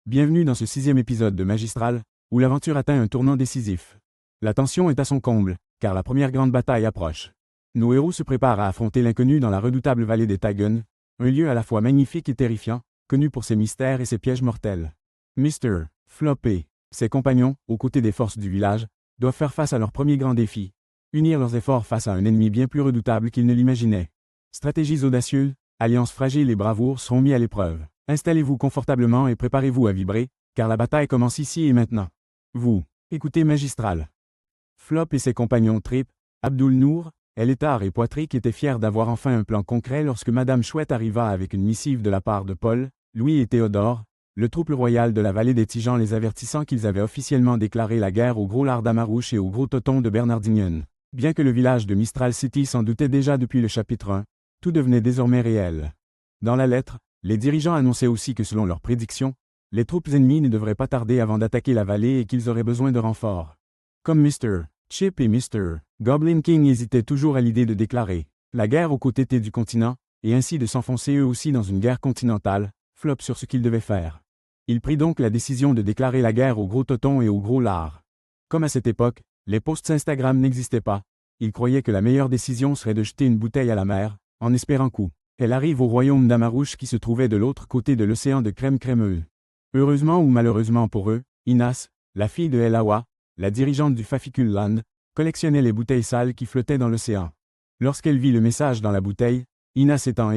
Bienvenue dans ce 6e épisode de Magistral, où l'aventure atteint un tournant décisif. La tension est à son comble, car la première grande bataille approche. Nos héros se préparent à affronter l'inconnu dans la redoutable vallée des Taigun, un lieu à la fois magnifique et terrifiant, connu pour ses mystères et ses pièges mortels. Mr. Flop et ses compagnons, aux côtés des forces du village, doivent faire face à leur premier grand défi, unir leurs efforts face à un ennemi bien plus redoutable qu'ils ne l'imaginaient. Stratégies audacieuses, alliances fragiles et bravoure seront mis à l'épreuve. Installez-vous confortablement et préparez-vous à vibrer, car la bataille commence ici et maintenant. Vous, écoutez Magistral. Flop et ses compagnons Trip, Abdul Nour, Elitar et Poitrick étaient fiers d'avoir enfin un plan concret lorsque Madame Chouette arriva avec une missive de la part de Paul, Louis et Théodore, le troupe royal de la vallée des Tijans, les avertissant qu'ils avaient officiellement déclaré la guerre au gros lard d'Amarouche et au gros toton de Bernardinion. Bien que le village de Mistral City s'en doutait déjà depuis le chapitre 1, tout devenait désormais réel. Dans la lettre, les dirigeants annonçaient aussi que selon leurs prédictions, les troupes ennemies ne devraient pas tarder avant d'attaquer la vallée et qu'ils auraient besoin de renforts. Comme Mr. Chip et Mr. Goblin King hésitaient toujours à l'idée de déclarer la guerre aux côtés du continent, et ainsi de s'enfoncer eux aussi dans une guerre continentale, Flop sur ce qu'ils devaient faire. Il prit donc la décision de déclarer la guerre au gros toton et au gros lard. Comme à cette époque, les posts Instagram n'existaient pas, il croyait que la meilleure décision serait de jeter une bouteille à la mer, en espérant coup elle arrive au royaume d'Amarouche qui se trouvait de l'autre côté de l'océan de crème crémeuse. Heureusement ou malheureusement pour eux, Inas, la fille de El Awa, la dirigeante du Faficul Land, collectionnait les bouteilles sales qui flottaient dans l'océan. Lorsqu'elle vit le message dans la bouteille, Inas étant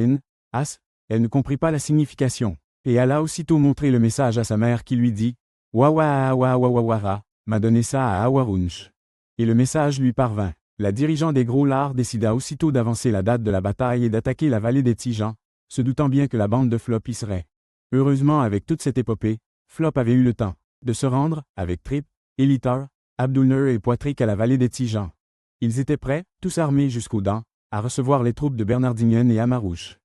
As, elle ne comprit pas la signification, et elle a aussitôt montré le message à sa mère qui lui dit « Wawa awa wawawara, m'a donné ça à Awarunch ». Et le message lui parvint. La dirigeante des gros lards décida aussitôt d'avancer la date de la bataille et d'attaquer la vallée des Tijans, se doutant bien que la bande de Flop y serait. Heureusement, avec toute cette épopée, Flop avait eu le temps de se rendre, avec Trip, Elitar, Abdulnur et Poitrick à la vallée des Tijans. Ils étaient prêts, tous armés jusqu'aux dents, à recevoir les troupes de Bernardinion et Amarouche.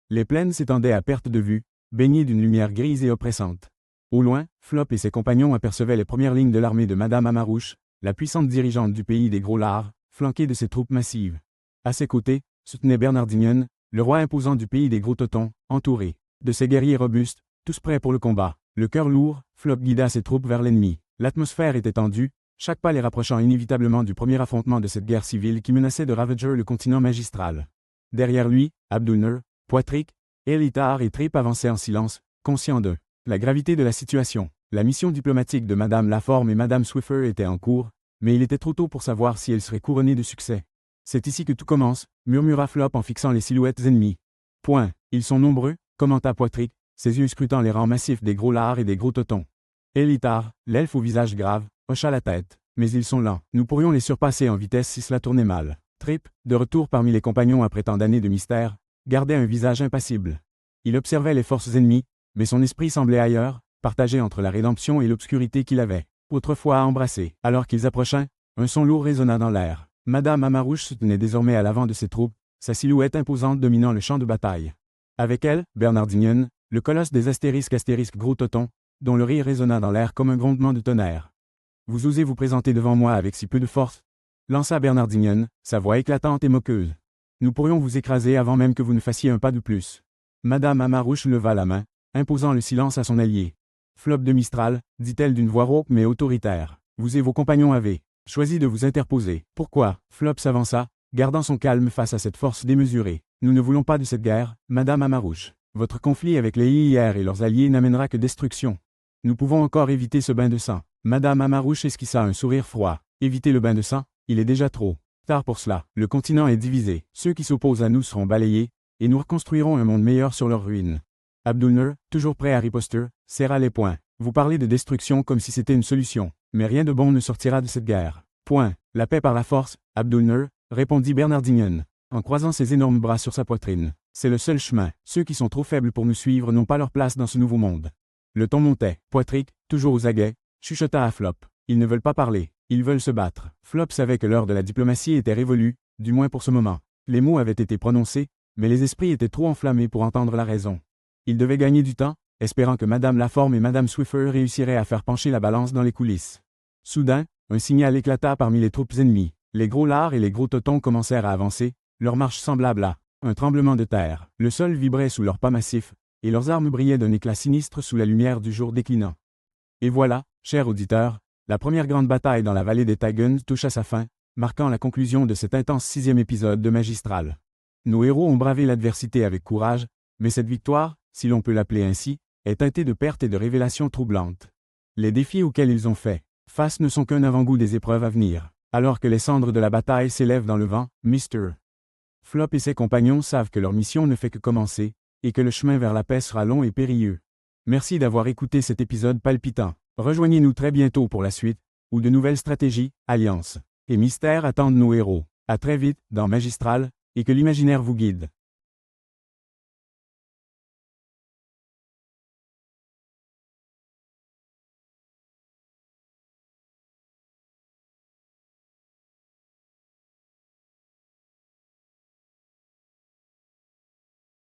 Les plaines s'étendaient à perte de vue, baignées d'une lumière grise et oppressante. Au loin, Flop et ses compagnons apercevaient les premières lignes de l'armée de Madame Amarouche, la puissante dirigeante du pays des gros lards, flanqué de ses troupes massives. À ses côtés, se tenait Bernardinion, le roi imposant du pays des gros totons, entouré de ses guerriers robustes, tous prêts pour le combat. Le cœur lourd, Flop guida ses troupes vers l'ennemi. L'atmosphère était tendue, chaque pas les rapprochant inévitablement du premier affrontement de cette guerre civile qui menaçait de ravager le continent magistral. Derrière lui, Abdulnur, Poitrick, Elitar et Trip avançaient en silence, conscients de la gravité de la situation. La mission diplomatique de Madame Laforme et Madame Swiffer était en cours, mais il était trop tôt pour savoir si elle serait couronnée de succès. C'est ici que tout commence, murmura Flop en fixant les silhouettes ennemies. Point, ils sont nombreux, commenta Poitrick, ses yeux scrutant les rangs massifs des gros lards et des gros totons. Elitar, l'elfe au visage grave, hocha la tête. Mais ils sont lents, nous pourrions les surpasser en vitesse si cela tournait mal. Trip, de retour parmi les compagnons après tant d'années de mystère, gardait un visage impassible. Il observait les forces ennemies, mais son esprit semblait ailleurs, partagé entre la rédemption et l'obscurité qu'il avait autrefois embrassé. Alors qu'ils approchaient, un son lourd résonna dans l'air. Madame Amarouche se tenait désormais à l'avant de ses troupes, sa silhouette imposante dominant le champ de bataille. Avec elle, Bernardinion, le colosse des astérisques gros toton, dont le rire résonna dans l'air comme un grondement de tonnerre. « Vous osez vous présenter devant moi avec si peu de force ?» lança Bernardinion, sa voix éclatante et moqueuse. « Nous pourrions vous écraser avant même que vous ne fassiez un pas de plus. » Madame Amarouche leva la main, imposant le silence à son allié. Flop de Mistral, dit-elle d'une voix rauque mais autoritaire. Vous et vos compagnons avez choisi de vous interposer. Pourquoi? Flop s'avança, gardant son calme face à cette force démesurée. Nous ne voulons pas de cette guerre, Madame Amarouche. Votre conflit avec les IIR et leurs alliés n'amènera que destruction. Nous pouvons encore éviter ce bain de sang. Madame Amarouche esquissa un sourire froid. Éviter le bain de sang? Il est déjà trop tard pour cela. Le continent est divisé. Ceux qui s'opposent à nous seront balayés, et nous reconstruirons un monde meilleur sur leurs ruines. Abdulnur, toujours prêt à riposter, serra les poings. Vous parlez de destruction comme si c'était une solution, mais rien de bon ne sortira de cette guerre. Point. La paix par la force, Abdulnur, répondit Bernardinion, en croisant ses énormes bras sur sa poitrine. C'est le seul chemin. Ceux qui sont trop faibles pour nous suivre n'ont pas leur place dans ce nouveau monde. Le ton montait. Poitrick, toujours aux aguets, chuchota à Flop. Ils ne veulent pas parler. Ils veulent se battre. Flop savait que l'heure de la diplomatie était révolue, du moins pour ce moment. Les mots avaient été prononcés, mais les esprits étaient trop enflammés pour entendre la raison. Il devait gagner du temps, espérant que Madame Laforme et Madame Swiffer réussiraient à faire pencher la balance dans les coulisses. Soudain, un signal éclata parmi les troupes ennemies. Les gros lards et les gros totons commencèrent à avancer, leur marche semblable à un tremblement de terre. Le sol vibrait sous leurs pas massifs, et leurs armes brillaient d'un éclat sinistre sous la lumière du jour déclinant. Et voilà, chers auditeurs, la première grande bataille dans la vallée des Tagons touche à sa fin, marquant la conclusion de cet intense 6e épisode de Magistral. Nos héros ont bravé l'adversité avec courage, mais cette victoire, si l'on peut l'appeler ainsi, est teintée de pertes et de révélations troublantes. Les défis auxquels ils ont fait face ne sont qu'un avant-goût des épreuves à venir. Alors que les cendres de la bataille s'élèvent dans le vent, Mr. Flop et ses compagnons savent que leur mission ne fait que commencer, et que le chemin vers la paix sera long et périlleux. Merci d'avoir écouté cet épisode palpitant. Rejoignez-nous très bientôt pour la suite, où de nouvelles stratégies, alliances et mystères attendent nos héros. À très vite, dans Magistral, et que l'imaginaire vous guide.